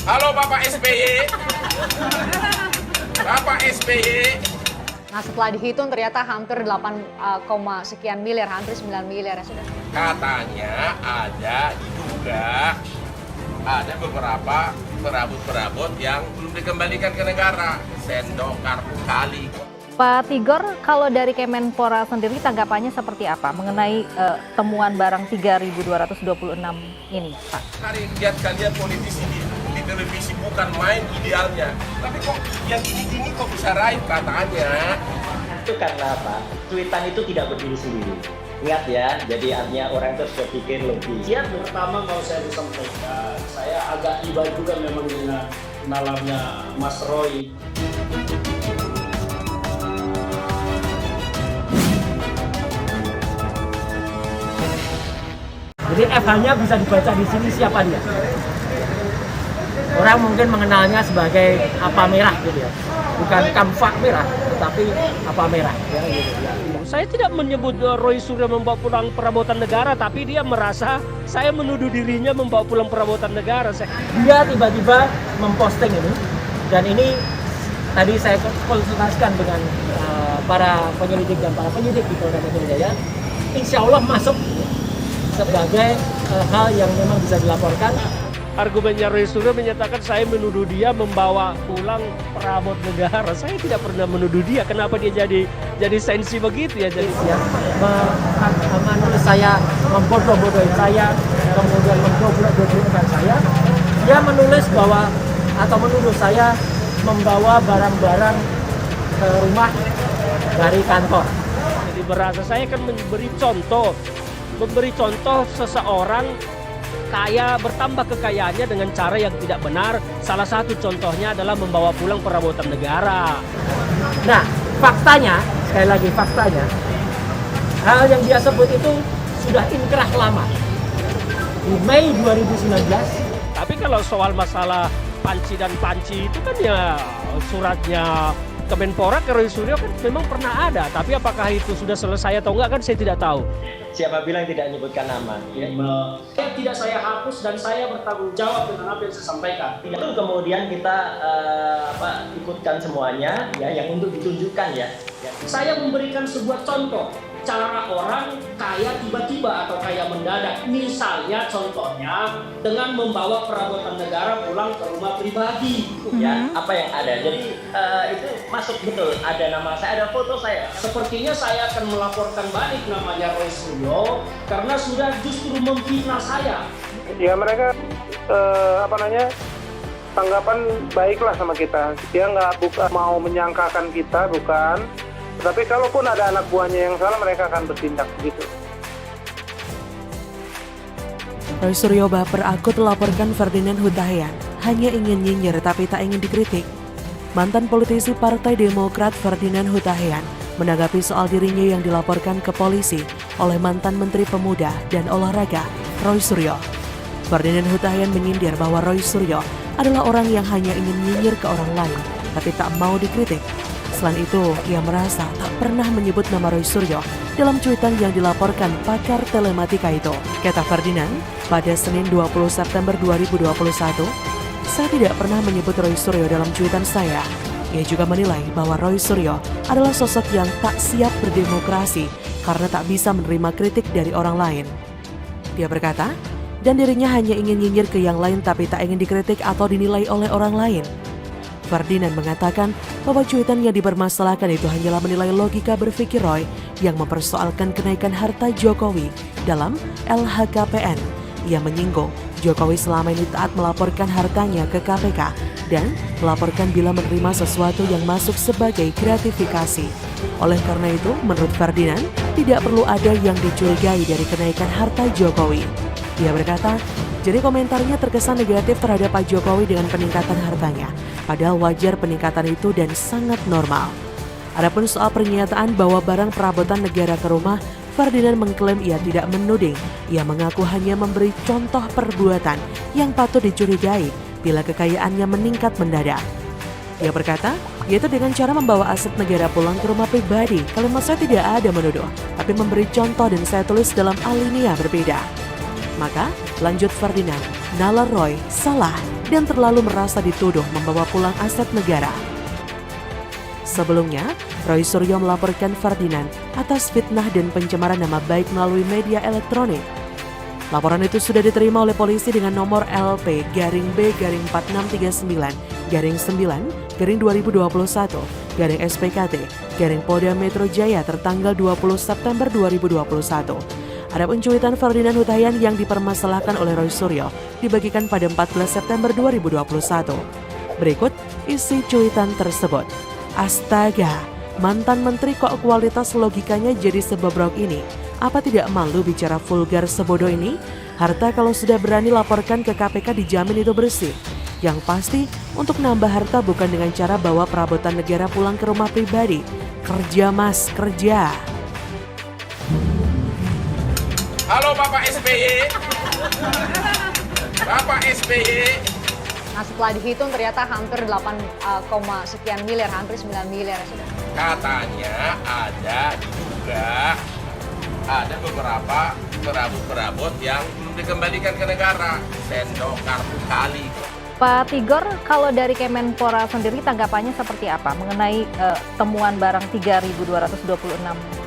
Halo Bapak SBY. Bapak SBY. Nah setelah dihitung ternyata hampir 8, sekian miliar, hampir 9 miliar ya sudah. Katanya ada beberapa perabot-perabot yang belum dikembalikan ke negara. Sendok, kartu, kali. Pak Tigor, kalau dari Kemenpora sendiri tanggapannya seperti apa mengenai temuan barang 3.226 ini, Pak? Hari lihat kalian politisi di televisi bukan main idealnya. Tapi kok yang ini kok bisa raib katanya. Itu karena apa? Tweetan itu tidak berdiri sendiri. Ingat ya, jadi artinya orang itu sudah pikir lebih. Yang pertama mau saya sampaikan, saya agak iba juga memang dengan nalarnya Mas Roy. Jadi FH-nya bisa dibaca di sini siapa dia. Orang mungkin mengenalnya sebagai apa merah gitu ya. Bukan kamfak merah, tetapi apa merah. Ya, gitu, ya. Saya tidak menyebut Roy Suryo membawa pulang perabotan negara, tapi dia merasa saya menuduh dirinya membawa pulang perabotan negara. Dia tiba-tiba memposting ini, dan ini tadi saya konsultasikan dengan para penyelidik dan para penyidik di Polda Metro Jaya. Insya Allah masuk sebagai hal yang memang bisa dilaporkan. Argumennya Roy Suryo menyatakan saya menuduh dia membawa pulang perabot negara. Saya tidak pernah menuduh dia. Kenapa dia jadi sensi begitu ya? Jadi Menulis saya, membodoh-bodohin saya, kemudian menggoblok-goblokkan saya. Dia menulis bahwa atau menuduh saya membawa barang-barang ke rumah dari kantor. Jadi berasa saya akan memberi contoh seseorang kaya bertambah kekayaannya dengan cara yang tidak benar. Salah satu contohnya adalah membawa pulang perabotan negara. Nah, faktanya, sekali lagi faktanya, hal yang dia sebut itu sudah inkrah lama. Di Mei 2019. Tapi kalau soal masalah panci dan panci itu kan ya suratnya Kemenpora ke Roy Suryo kan memang pernah ada. Tapi apakah itu sudah selesai atau enggak kan saya tidak tahu. Siapa bilang tidak menyebutkan nama? Ya. Tidak saya hapus dan saya bertanggung jawab dengan apa yang saya sampaikan. Itu kemudian kita ikutkan semuanya ya yang untuk ditunjukkan ya. Saya memberikan sebuah contoh cara orang kaya tiba-tiba atau kaya mendadak. Misalnya contohnya dengan membawa perabotan negara pulang ke rumah pribadi. Ya, apa yang ada. Jadi itu masuk betul. Ada nama saya, ada foto saya. Sepertinya saya akan melaporkan balik namanya Roy Suryo karena sudah justru memfitnah saya. Ya mereka tanggapan baiklah sama kita. Dia nggak mau menyangkakan kita, bukan. Tapi kalaupun ada anak buahnya yang salah, mereka akan bertindak begitu. Roy Suryo baper akut melaporkan Ferdinand Hutahian hanya ingin nyinyir tapi tak ingin dikritik. Mantan politisi Partai Demokrat Ferdinand Hutahian menanggapi soal dirinya yang dilaporkan ke polisi oleh mantan Menteri Pemuda dan Olahraga Roy Suryo. Ferdinand Hutahian menyindir bahwa Roy Suryo adalah orang yang hanya ingin nyinyir ke orang lain tapi tak mau dikritik. Selain itu, ia merasa tak pernah menyebut nama Roy Suryo dalam cuitan yang dilaporkan pakar telematika itu. Kata Ferdinand, pada Senin 20 September 2021, saya tidak pernah menyebut Roy Suryo dalam cuitan saya. Ia juga menilai bahwa Roy Suryo adalah sosok yang tak siap berdemokrasi karena tak bisa menerima kritik dari orang lain. Dia berkata, dan dirinya hanya ingin nyinyir ke yang lain tapi tak ingin dikritik atau dinilai oleh orang lain. Ferdinand mengatakan bahwa cuitan yang dipermasalahkan itu hanyalah menilai logika berpikir Roy yang mempersoalkan kenaikan harta Jokowi dalam LHKPN. Ia menyinggung Jokowi selama ini taat melaporkan hartanya ke KPK dan melaporkan bila menerima sesuatu yang masuk sebagai gratifikasi. Oleh karena itu, menurut Ferdinand, tidak perlu ada yang dicurigai dari kenaikan harta Jokowi. Ia berkata, jadi komentarnya terkesan negatif terhadap Pak Jokowi dengan peningkatan hartanya, padahal wajar peningkatan itu dan sangat normal. Adapun soal pernyataan bahwa barang perabotan negara ke rumah, Ferdinand mengklaim ia tidak menuding. Ia mengaku hanya memberi contoh perbuatan yang patut dicurigai bila kekayaannya meningkat mendadak. Ia berkata, yaitu dengan cara membawa aset negara pulang ke rumah pribadi. Kalimat saya tidak ada menuduh, tapi memberi contoh dan saya tulis dalam alinea berbeda. Maka, lanjut Ferdinand, nalar Roy salah. dan terlalu merasa dituduh membawa pulang aset negara. Sebelumnya, Roy Suryo melaporkan Ferdinand atas fitnah dan pencemaran nama baik melalui media elektronik. Laporan itu sudah diterima oleh polisi dengan nomor LP-B-49-9/2021-SPKT-Polda Metro Jaya tertanggal 20 September 2021. Adapun cuitan Ferdinand Huta Heian yang dipermasalahkan oleh Roy Suryo dibagikan pada 14 September 2021. Berikut isi cuitan tersebut. Astaga, mantan menteri kok kualitas logikanya jadi sebobrok ini? Apa tidak malu bicara vulgar sebodoh ini? Harta kalau sudah berani laporkan ke KPK dijamin itu bersih. Yang pasti untuk nambah harta bukan dengan cara bawa perabotan negara pulang ke rumah pribadi. Kerja mas, kerja. Halo Bapak SBY. Bapak SBY. Nah setelah dihitung ternyata hampir 8, sekian miliar, hampir 9 miliar. Katanya ada beberapa perabot-perabot yang belum dikembalikan ke negara. Sendok, kartu kali. Pak Tigor, kalau dari Kemenpora sendiri tanggapannya seperti apa mengenai temuan barang 3.226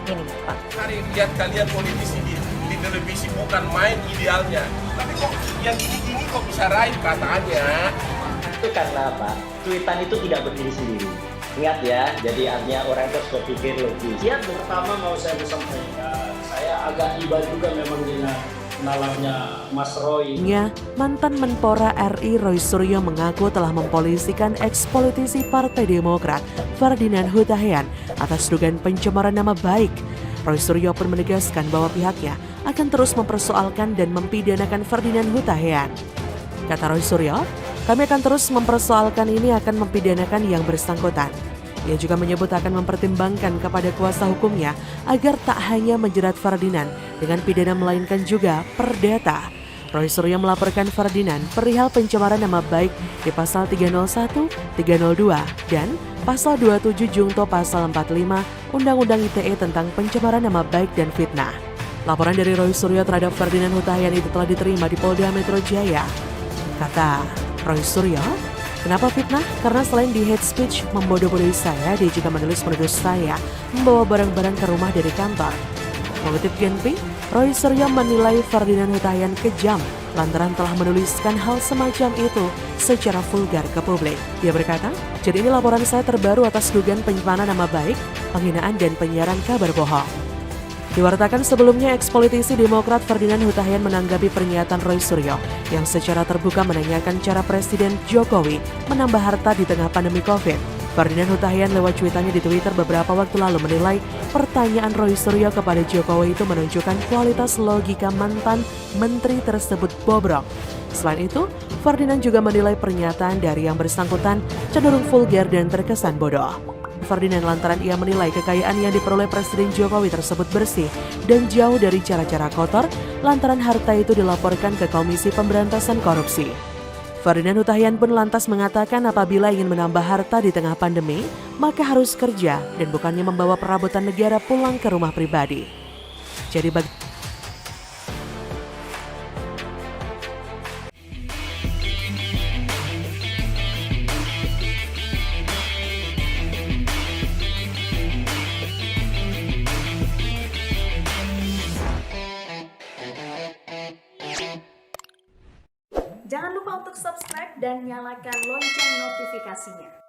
ini, Pak? Hari lihat kalian politisi di televisi bukan main idealnya. Tapi kok yang gini-gini kok bisa raib katanya. Itu karena apa? Cuitan itu tidak berdiri sendiri. Ingat ya, jadi artinya orang itu harus berpikir logis. Yang pertama mau saya sampaikan, saya agak iba juga memang dengan nalarnya Mas Roy. Mantan Menpora RI Roy Suryo mengaku telah mempolisikan eks-politisi Partai Demokrat Ferdinand Huta Heian atas dugaan pencemaran nama baik. Roy Suryo pun menegaskan bahwa pihaknya akan terus mempersoalkan dan mempidanakan Ferdinand Huta Heian. Kata Roy Suryo, kami akan terus mempersoalkan ini, akan mempidanakan yang bersangkutan. Ia juga menyebut akan mempertimbangkan kepada kuasa hukumnya agar tak hanya menjerat Ferdinand dengan pidana melainkan juga perdata. Roy Suryo melaporkan Ferdinand perihal pencemaran nama baik di pasal 301, 302, dan pasal 27 Jungto pasal 45 Undang-Undang ITE tentang pencemaran nama baik dan fitnah. Laporan dari Roy Suryo terhadap Ferdinand Huta Heian itu telah diterima di Polda Metro Jaya. Kata Roy Suryo, kenapa fitnah? Karena selain di hate speech membodoh-bodohi saya, dia juga menulis saya membawa barang-barang ke rumah dari kantor. Mengutip GNP, Roy Suryo menilai Ferdinand Huta Heian kejam lantaran telah menuliskan hal semacam itu secara vulgar ke publik. Dia berkata, jadi ini laporan saya terbaru atas dugaan pencemaran nama baik, penghinaan dan penyiaran kabar bohong. Diwartakan sebelumnya, eks-politisi Demokrat Ferdinand Huta Heian menanggapi pernyataan Roy Suryo yang secara terbuka menanyakan cara Presiden Jokowi menambah harta di tengah pandemi COVID. Ferdinand Huta Heian lewat cuitannya di Twitter beberapa waktu lalu menilai pertanyaan Roy Suryo kepada Jokowi itu menunjukkan kualitas logika mantan menteri tersebut bobrok. Selain itu, Ferdinand juga menilai pernyataan dari yang bersangkutan cenderung vulgar dan terkesan bodoh. Ferdinand lantaran ia menilai kekayaan yang diperoleh Presiden Jokowi tersebut bersih dan jauh dari cara-cara kotor lantaran harta itu dilaporkan ke Komisi Pemberantasan Korupsi. Ferdinand Huta Heian pun lantas mengatakan apabila ingin menambah harta di tengah pandemi, maka harus kerja dan bukannya membawa perabotan negara pulang ke rumah pribadi. Jadi Jangan lupa untuk subscribe dan nyalakan lonceng notifikasinya.